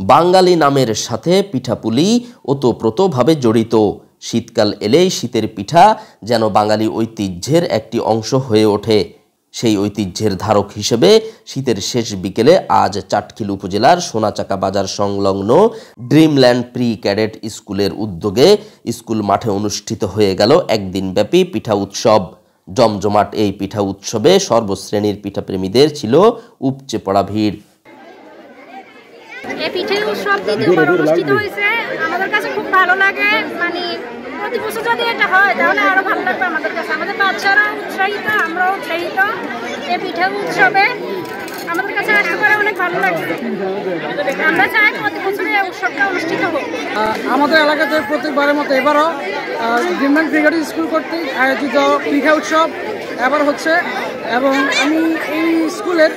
বাঙালি নামের সাথে পিঠাপুলি ওতপ্রোতভাবে জড়িত। শীতকাল এলেই শীতের পিঠা যেন বাঙালি ঐতিহ্যের একটি অংশ হয়ে ওঠে। সেই ঐতিহ্যের ধারক হিসেবে শীতের শেষ বিকেলে আজ চাটখিল উপজেলার সোনাচাকা বাজার সংলগ্ন ড্রিমল্যান্ড প্রি ক্যাডেট স্কুলের উদ্যোগে স্কুল মাঠে অনুষ্ঠিত হয়ে গেল একদিনব্যাপী পিঠা উৎসব। জমজমাট এই পিঠা উৎসবে সর্বশ্রেণীর পিঠাপ্রেমীদের ছিল উপচে পড়া ভিড়। এই পিঠের উৎসব দ্বিতীয়বার অনুষ্ঠিত হয়েছে, আমাদের কাছে খুব ভালো লাগে। মানে প্রতি বছর যদি এটা হয় তাহলে আরো ভালো লাগবে আমাদের কাছে। আমাদের বাচ্চারা উৎসাহিত, আমরাও উৎসাহিত। এই পিঠের উৎসবে আমাদের কাছে আসতে পারে অনেক ভালো লাগছে। আমরা চাই প্রতি বছর এই উৎসবটা অনুষ্ঠিত হোক। আমাদের এলাকাতে প্রত্যেকবারের মতো এবারও ড্রিমল্যান্ড প্রি ক্যাডেট স্কুল কর্তৃক আয়োজিত পিঠা উৎসব এবার হচ্ছে, এবং আমি এই স্কুলের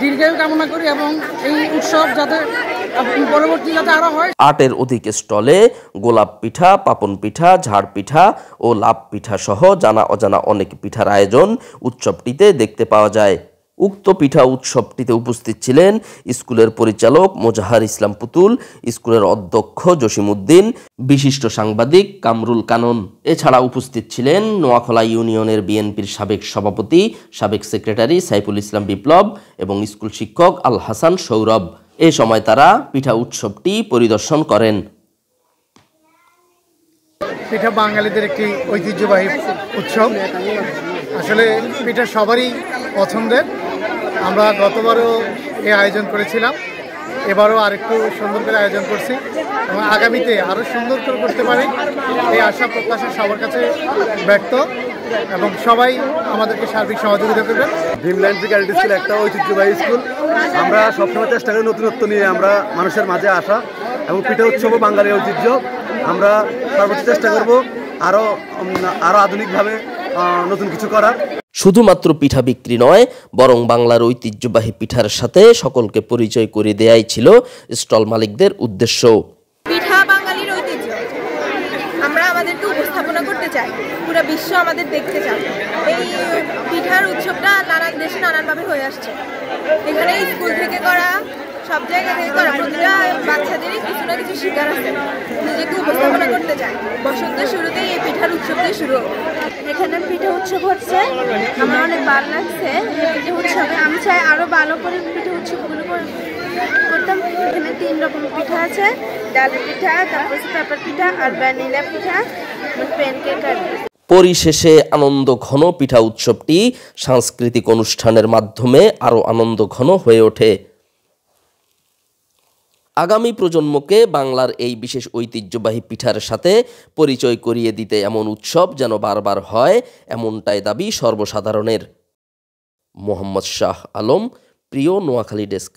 দীর্ঘায়ু কামনা করি এবং এই উৎসব যাতে পরবর্তী যাতে আরো হয়। 8-এর অধিক স্টলে গোলাপ পিঠা, পাপন পিঠা, ঝাড় পিঠা ও লাভ পিঠা সহ জানা অজানা অনেক পিঠার আয়োজন উৎসবটিতে দেখতে পাওয়া যায়। উক্ত পিঠা উৎসবটিতে উপস্থিত ছিলেন স্কুলের পরিচালক মোজাহার ইসলাম পুতুল, স্কুলের অধ্যক্ষ জসিমউদ্দিন, বিশিষ্ট সাংবাদিক কামরুল কানন। এছাড়া উপস্থিত ছিলেন নোয়াখলা ইউনিয়নের বিএনপির সাবেক সভাপতি, সাবেক সেক্রেটারি সাইফুল ইসলাম বিপ্লব এবং স্কুল শিক্ষক আল হাসান সৌরভ। এ সময় তারা পিঠা উৎসবটি পরিদর্শন করেন। পিঠা বাঙালিদের একটি ঐতিহ্যবাহী উৎসব। আসলে পিঠা সবারই পছন্দের। আমরা গতবারও এই আয়োজন করেছিলাম, এবারও আরেকটু সুন্দর করে আয়োজন করছি এবং আগামীতে আরও সুন্দর করে করতে পারি এই আশা প্রত্যাশা সবার কাছে ব্যক্ত, এবং সবাই আমাদেরকে সার্বিক সহযোগিতা করবেন। ড্রিমল্যান্ড প্রি ক্যাডেট স্কুল একটা ঐতিহ্যবাহী স্কুল। আমরা সবসময় চেষ্টা করি নতুনত্ব নিয়ে আমরা মানুষের মাঝে আসা, এবং পিঠা উৎসবও বাঙালির ঐতিহ্য। আমরা সর্বোচ্চ চেষ্টা করব আরও আধুনিকভাবে নতুন কিছু করার। শুধুমাত্র পিঠা বিক্রি নয়, বরং বাংলার ঐতিহ্যবাহী পিঠার সাথে সকলকে পরিচয় করে দেয়াই ছিল স্টল মালিকদের উদ্দেশ্য। পিঠা বাঙালির ঐতিহ্য, আমরা আমাদেরকে উপস্থাপনা করতে চাই, পুরো বিশ্ব আমাদের দেখতে চাই। এই পিঠার উৎসবটা নানান দেশে নানানভাবে হয়ে আসছে। এখানে স্কুল থেকে করা, সব জায়গা থেকে করা, প্রতিটা বাচ্চাদেরই কিছু না কিছু শিকার আছে, নিজেকে উপস্থাপনা করতে চায়। বসন্তের শুরুতেই এই পিঠার উৎসবটাই শুরু। এখানে পিঠা উৎসব হচ্ছে, আমার অনেক ভালো লাগছে পিঠা উৎসবে। আমি চাই আরো ভালো করে পিঠা উৎসবগুলো করতাম। এখানে 3 রকমের পিঠা আছে, ডালের পিঠা, তারপর পেপার পিঠা আর ভ্যানিলা পিঠা, প্যানকেক আর। পরিশেষে আনন্দ ঘন পিঠা উৎসবটি সাংস্কৃতিক অনুষ্ঠানের মাধ্যমে আরো আনন্দ ঘন হয়ে ওঠে। আগামী প্রজন্মকে বাংলার এই বিশেষ ঐতিহ্যবাহী পিঠার সাথে পরিচয় করিয়ে দিতে এমন উৎসব যেন বারবার হয়, এমনটাই দাবি সর্বসাধারণের। মোহাম্মদ শাহ আলম, প্রিয় নোয়াখালী ডেস্ক।